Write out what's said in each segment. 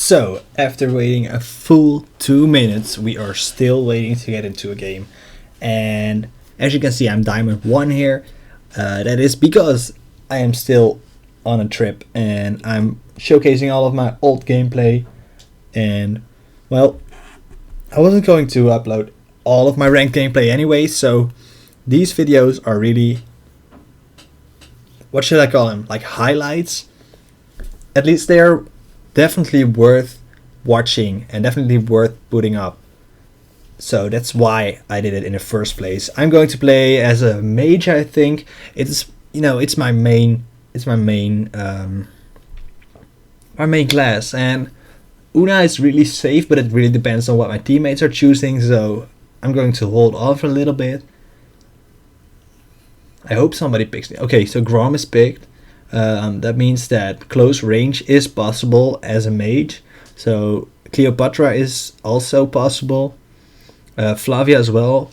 So, after waiting a full 2 minutes, we are still waiting to get into a game. And as you can see, I'm Diamond 1 here. That is because I am still on a trip and I'm showcasing all of my old gameplay. And, well, I wasn't going to upload all of my ranked gameplay anyway, so these videos are really, what should I call them? Like highlights? At least they are definitely worth watching and definitely worth putting up. So that's why I did it in the first place. I'm going to play as a mage, I think. It's my main class, and Una is really safe, but it really depends on what my teammates are choosing, so I'm going to hold off a little bit. I hope somebody picks me. Okay, so Grom is picked. That means that close range is possible as a mage. So Cleopatra is also possible. Flavia as well.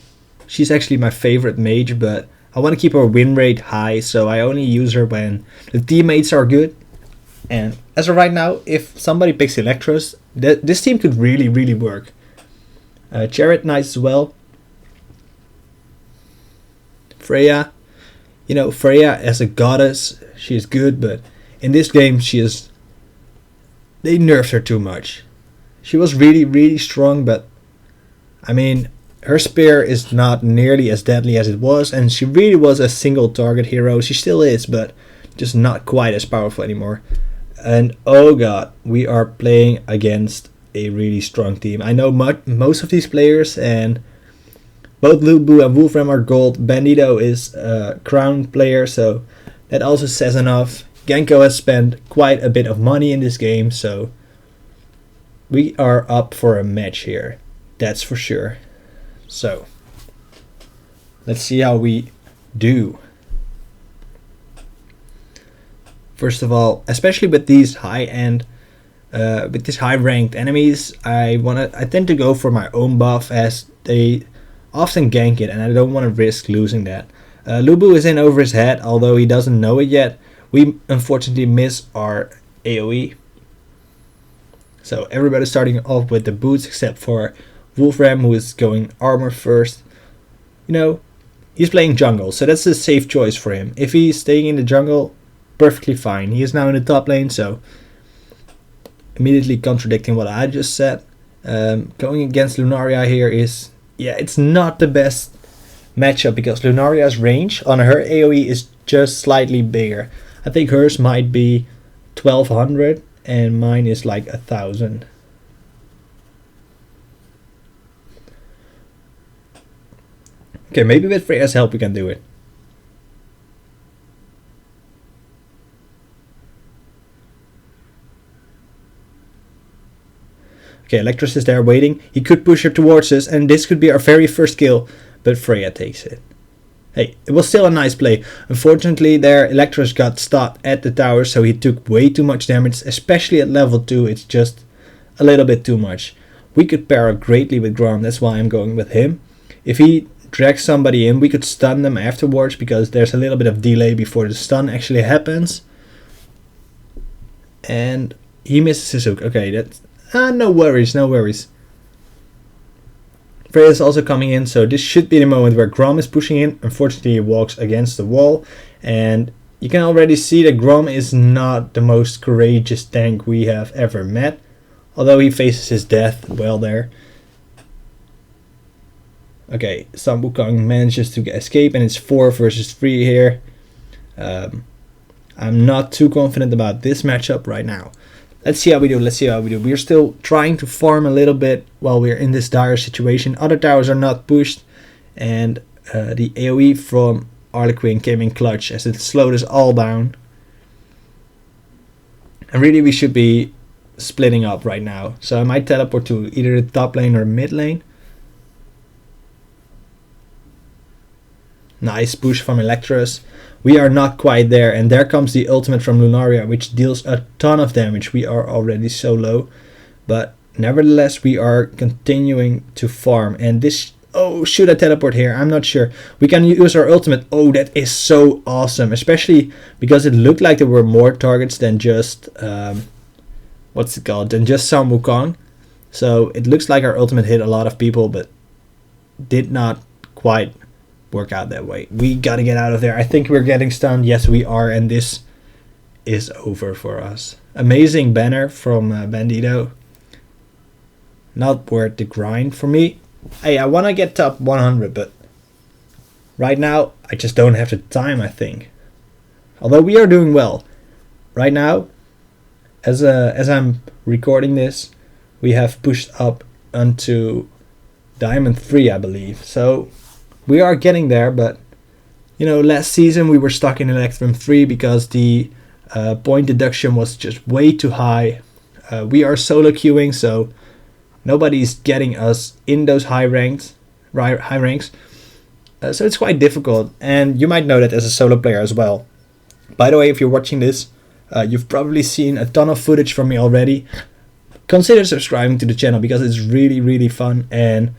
She's actually my favorite mage, but I want to keep her win rate high, so I only use her when the teammates are good. And as of right now, if somebody picks Electros, this team could really work. Chariot Knights as well. Freya. Freya as a goddess, she is good, but in this game they nerfed her too much. She was really strong, but I mean, her spear is not nearly as deadly as it was, and she really was a single target hero. She still is, but just not quite as powerful anymore. And oh god, we are playing against a really strong team. I know most of these players, and both Lubu and Wolfram are gold. Bandito is a crown player, so that also says enough. Genko has spent quite a bit of money in this game, so we are up for a match here. That's for sure. So, let's see how we do. First of all, especially with these with these high ranked enemies, I tend to go for my own buff as they often gank it, and I don't want to risk losing that. Lubu is in over his head, although he doesn't know it yet. We unfortunately miss our AoE. So everybody's starting off with the boots except for Wolfram, who is going armor first. He's playing jungle, so that's a safe choice for him. If he's staying in the jungle, perfectly fine. He is now in the top lane, so immediately contradicting what I just said. Going against Lunaria here is, it's not the best matchup because Lunaria's range on her AoE is just slightly bigger. I think hers might be 1200 and mine is like 1000. Okay, maybe with Freya's help we can do it. Okay, Electros is there waiting. He could push her towards us, and this could be our very first kill, but Freya takes it. Hey, it was still a nice play. Unfortunately, there Electros got stopped at the tower, so he took way too much damage, especially at level 2. It's just a little bit too much. We could pair up greatly with Grom, that's why I'm going with him. If he drags somebody in, we could stun them afterwards, because there's a little bit of delay before the stun actually happens. And he misses his hook. Okay, that's... no worries. Freya is also coming in, so this should be the moment where Grom is pushing in. Unfortunately, he walks against the wall, and you can already see that Grom is not the most courageous tank we have ever met, although he faces his death well there. Okay, Sam Wukong manages to escape, and it's 4 versus 3 here. I'm not too confident about this matchup right now. Let's see how we do. We're still trying to farm a little bit while we're in this dire situation. Other towers are not pushed, and the AoE from Harlequin came in clutch as it slowed us all down. And really we should be splitting up right now. So I might teleport to either the top lane or mid lane. Nice push from Electros. We are not quite there, and there comes the ultimate from Lunaria, which deals a ton of damage. We are already so low, but nevertheless we are continuing to farm. And this, should I teleport here? I'm not sure. We can use our ultimate. Oh, that is so awesome, especially because it looked like there were more targets than just what's it called, than just some Wukong. So it looks like our ultimate hit a lot of people, but did not quite work out that way. We gotta get out of there. I think we're getting stunned. Yes, we are, and this is over for us. Amazing banner from Bandito. Not worth the grind for me. Hey, I want to get top 100, but right now I just don't have the time, I think. Although we are doing well. Right now, as I'm recording this, we have pushed up onto Diamond 3, I believe. So we are getting there, but you know, last season we were stuck in Electrum 3 because the point deduction was just way too high. We are solo queuing, so nobody's getting us in those high ranks. So it's quite difficult, and you might know that as a solo player as well. By the way, if you're watching this, you've probably seen a ton of footage from me already. Consider subscribing to the channel because it's really, really fun, and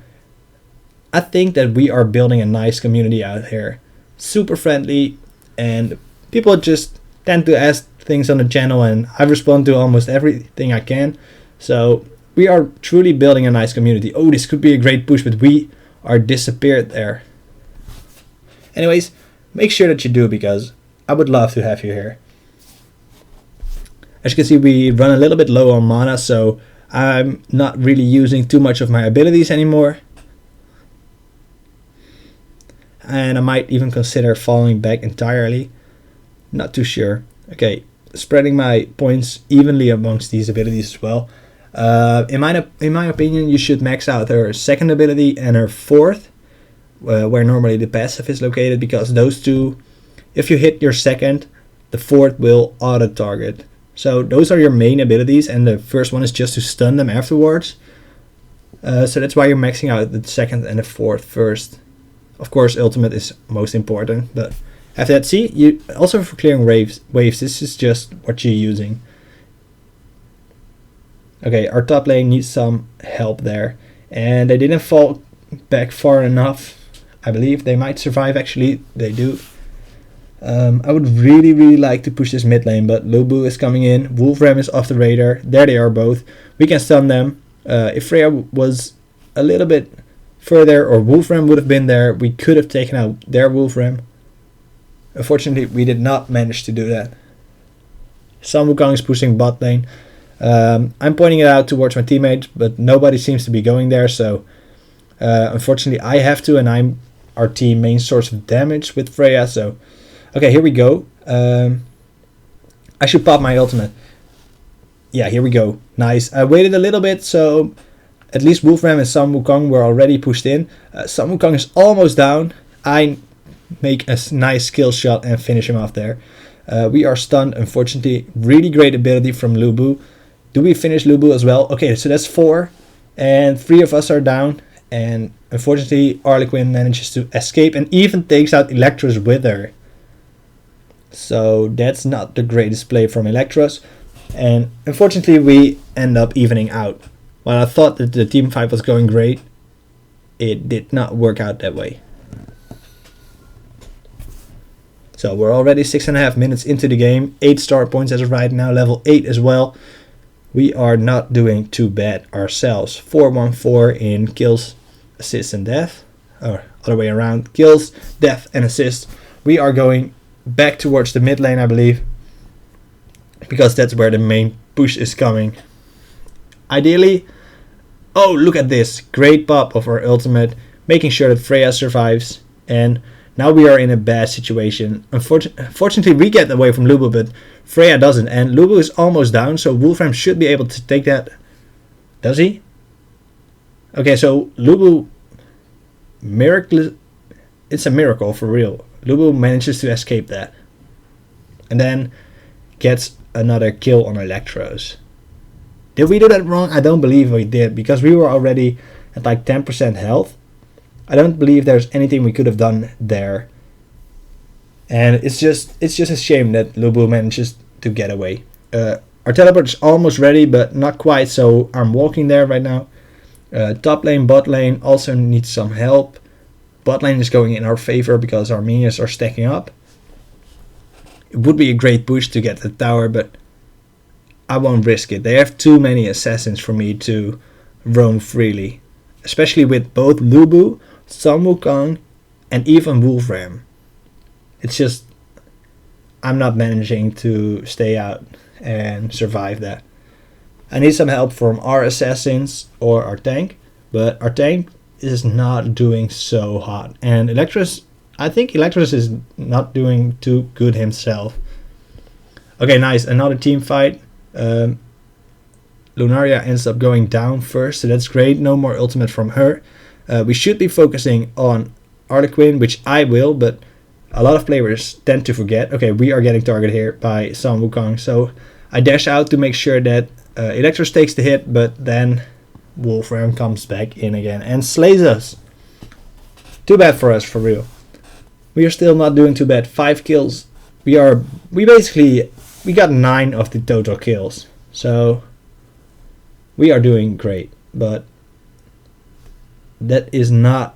I think that we are building a nice community out here. Super friendly, and people just tend to ask things on the channel, and I respond to almost everything I can. So we are truly building a nice community. Oh, this could be a great push, but we are disappeared there. Anyways, make sure that you do, because I would love to have you here. As you can see, we run a little bit low on mana, so I'm not really using too much of my abilities anymore. And I might even consider falling back entirely. Not too sure. Okay, spreading my points evenly amongst these abilities as well. In my opinion, you should max out her second ability and her fourth, where normally the passive is located, because those two, if you hit your second, the fourth will auto-target. So those are your main abilities, and the first one is just to stun them afterwards. So that's why you're maxing out the second and the fourth first. Of course, ultimate is most important, but after that, see, you also for clearing waves, this is just what you're using. Okay, our top lane needs some help there, and they didn't fall back far enough. I believe they might survive, actually, they do. I would really, really like to push this mid lane, but Lubu is coming in, Wolfram is off the radar, there they are both. We can stun them. If Freya was a little bit further, or Wolfram would have been there, we could have taken out their Wolfram. Unfortunately, we did not manage to do that. Sun Wukong is pushing bot lane. I'm pointing it out towards my teammates, but nobody seems to be going there, so unfortunately I have to, and I'm our team main source of damage with Freya, so okay, here we go. I should pop my ultimate. Yeah, here we go. Nice. I waited a little bit, so at least Wolfram and Sun Wukong were already pushed in. Sun Wukong is almost down. I make a nice skill shot and finish him off there. We are stunned, unfortunately. Really great ability from Lubu. Do we finish Lubu as well? Okay, so that's 4. And 3 of us are down. And unfortunately, Harlequin manages to escape and even takes out Electros with her. So that's not the greatest play from Electros. And unfortunately, we end up evening out. While I thought that the team fight was going great, it did not work out that way. So we're already 6.5 minutes into the game. 8 star points as of right now, level 8 as well. We are not doing too bad ourselves. 414 in kills, assists, and death. Or other way around, kills, death, and assists. We are going back towards the mid lane, I believe, because that's where the main push is coming. Ideally, oh, look at this. Great pop of our ultimate, making sure that Freya survives. And now we are in a bad situation. Unfortunately, we get away from Lubu, but Freya doesn't. And Lubu is almost down, so Wolfram should be able to take that. Does he? Okay, so Lubu, it's a miracle for real. Lubu manages to escape that. And then gets another kill on Electros. Did we do that wrong? I don't believe we did, because we were already at like 10% health. I don't believe there's anything we could have done there. And it's just a shame that Lubu manages to get away. Our teleport is almost ready, but not quite, so I'm walking there right now. Top lane, bot lane also needs some help. Bot lane is going in our favor because our minions are stacking up. It would be a great push to get the tower, but I won't risk it. They have too many assassins for me to roam freely. Especially with both Lubu, Sun Wukong, and even Wolfram. It's just, I'm not managing to stay out and survive that. I need some help from our assassins or our tank, but our tank is not doing so hot. And Electros, I think Electros is not doing too good himself. Okay, nice, another team fight. Lunaria ends up going down first, so that's great. No more ultimate from her. We should be focusing on Harlequin, which I will, but a lot of players tend to forget. Okay, we are getting targeted here by Sun Wukong, so I dash out to make sure that Electros takes the hit, but then Wolfram comes back in again and slays us. Too bad for us, for real. We are still not doing too bad. 5 kills. We got 9 of the total kills, so we are doing great, but that is not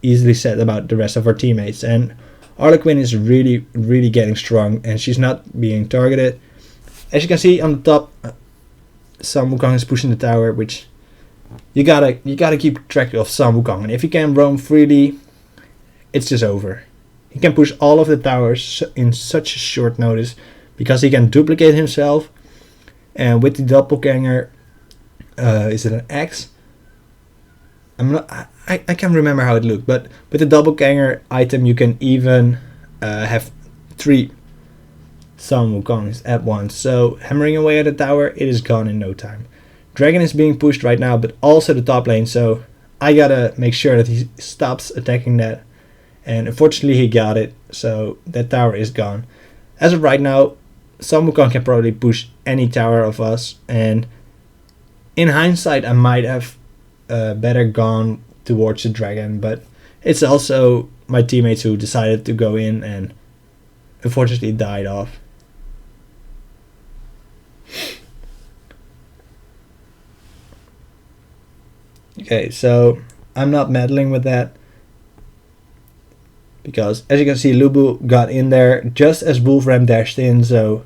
easily said about the rest of our teammates. And Harlequin is really, really getting strong, and she's not being targeted. As you can see on the top, Sun Wukong is pushing the tower, which you gotta keep track of Sun Wukong. And if he can roam freely, it's just over. He can push all of the towers in such a short notice because he can duplicate himself. And with the doppelganger, is it an X? I can't remember how it looked, but with the doppelganger item you can even have 3 Sun Wukongs at once. So hammering away at the tower, it is gone in no time. Dragon is being pushed right now, but also the top lane, so I gotta make sure that he stops attacking that. And unfortunately he got it, so that tower is gone. As of right now, Sun Wukong can probably push any tower of us, and in hindsight I might have better gone towards the dragon, but it's also my teammates who decided to go in and unfortunately died off. Okay, so I'm not meddling with that because as you can see Lubu got in there just as Wolfram dashed in, so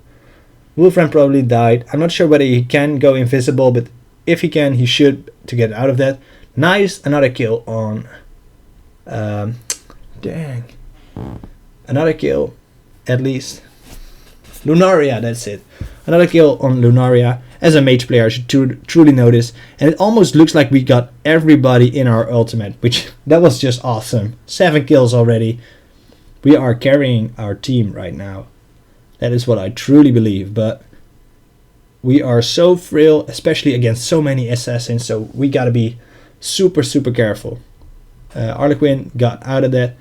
Wolfram probably died. I'm not sure whether he can go invisible, but if he can, he should to get out of that. Nice, another kill on dang, another kill at least. Lunaria, that's it. Another kill on Lunaria. As a mage player, I should truly notice. And it almost looks like we got everybody in our ultimate, which that was just awesome. 7 kills already. We are carrying our team right now. That is what I truly believe, but we are so frail, especially against so many assassins, so we gotta be super, super careful. Harlequin got out of that,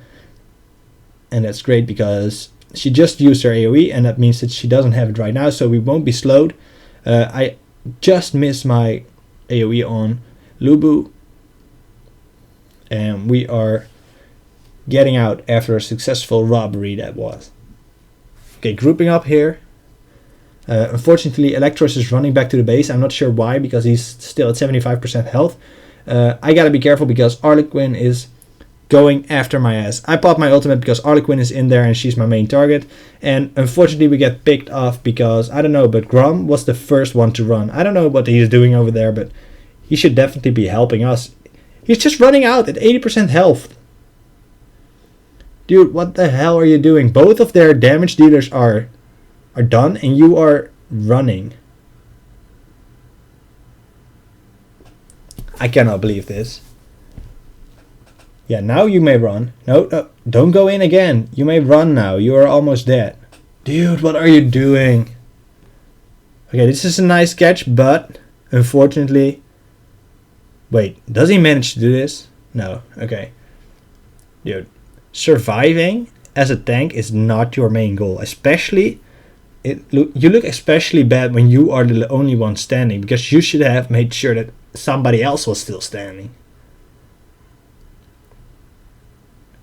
and that's great because she just used her AoE, and that means that she doesn't have it right now, so we won't be slowed. I just missed my AoE on Lubu, and we are getting out after a successful robbery that was. Okay, grouping up here. Unfortunately, Electros is running back to the base. I'm not sure why, because he's still at 75% health. I gotta be careful because Harlequin is going after my ass. I popped my ultimate because Harlequin is in there and she's my main target. And unfortunately we get picked off because, I don't know, but Grom was the first one to run. I don't know what he's doing over there, but he should definitely be helping us. He's just running out at 80% health. Dude, what the hell are you doing? Both of their damage dealers are done and you are running. I cannot believe this. Yeah, now you may run. No, don't go in again. You may run now. You are almost dead. Dude, what are you doing? Okay, this is a nice catch, but unfortunately... Wait, does he manage to do this? No, okay. Dude, surviving as a tank is not your main goal. Especially, you look especially bad when you are the only one standing, because you should have made sure that somebody else was still standing.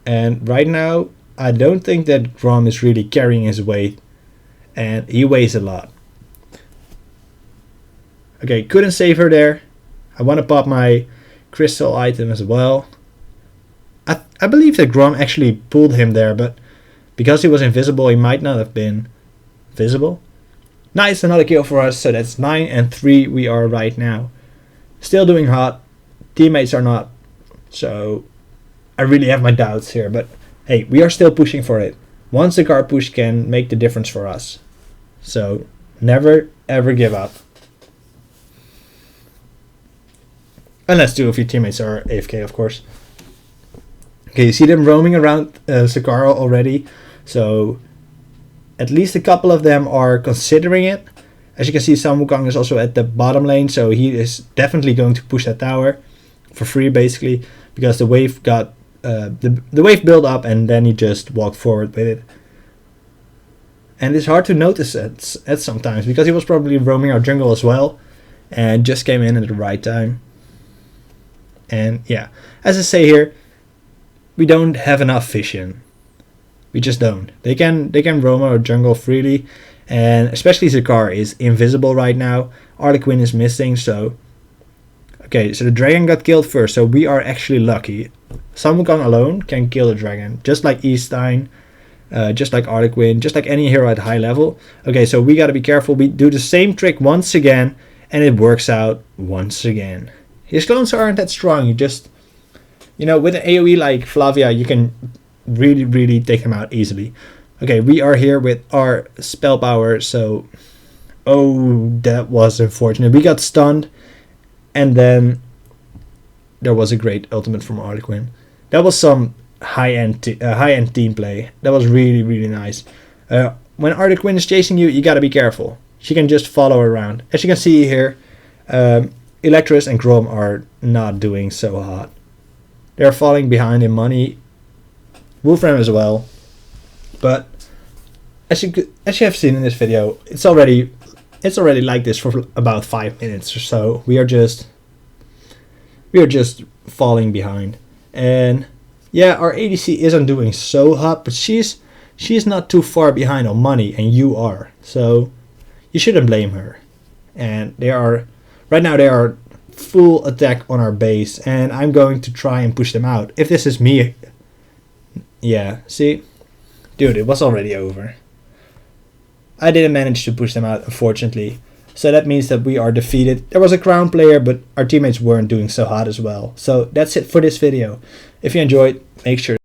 And right now, I don't think that Grom is really carrying his weight, and he weighs a lot. Okay, couldn't save her there. I want to pop my crystal item as well. I believe that Grom actually pulled him there, but because he was invisible, he might not have been visible. Nice, another kill for us. So that's 9-3 we are right now. Still doing hot. Teammates are not. So I really have my doubts here. But hey, we are still pushing for it. One cigar push can make the difference for us. So never ever give up. Unless two of your teammates are AFK, of course. Okay, you see them roaming around Sakara already. So at least a couple of them are considering it. As you can see, Sam Wukong is also at the bottom lane. So he is definitely going to push that tower for free, basically. Because the wave got the wave built up and then he just walked forward with it. And it's hard to notice at sometimes. Because he was probably roaming our jungle as well. And just came in at the right time. And yeah, as I say here, we don't have enough vision. We just don't. They can roam our jungle freely, and especially Zakar is invisible right now. Arlequin is missing, so okay. So the dragon got killed first, so we are actually lucky. Sam Wukong alone can kill the dragon, just like Eastine, just like Arlequin, just like any hero at high level. Okay, so we gotta be careful. We do the same trick once again, and it works out once again. His clones aren't that strong. You just, with an AoE like FLAVIA, you can really take him out easily. Okay, we are here with our spell power, so that was unfortunate. We got stunned, and then there was a great ultimate from Arlequin. That was some high-end team play. That was really nice. When Arlequin is chasing you, you gotta be careful. She can just follow around. As you can see here, Electris and Grom are not doing so hot. They're falling behind in money. Wolfram as well. But as you have seen in this video, it's already like this for about 5 minutes or so. We are just falling behind. And yeah, our ADC isn't doing so hot, but she's not too far behind on money, and you are. So you shouldn't blame her. And right now they are full attack on our base, and I'm going to try and push them out. If this is me, yeah, see, dude, it was already over. I didn't manage to push them out, unfortunately. So that means that we are defeated. There was a crown player, but our teammates weren't doing so hot as well. So that's it for this video. If you enjoyed, make sure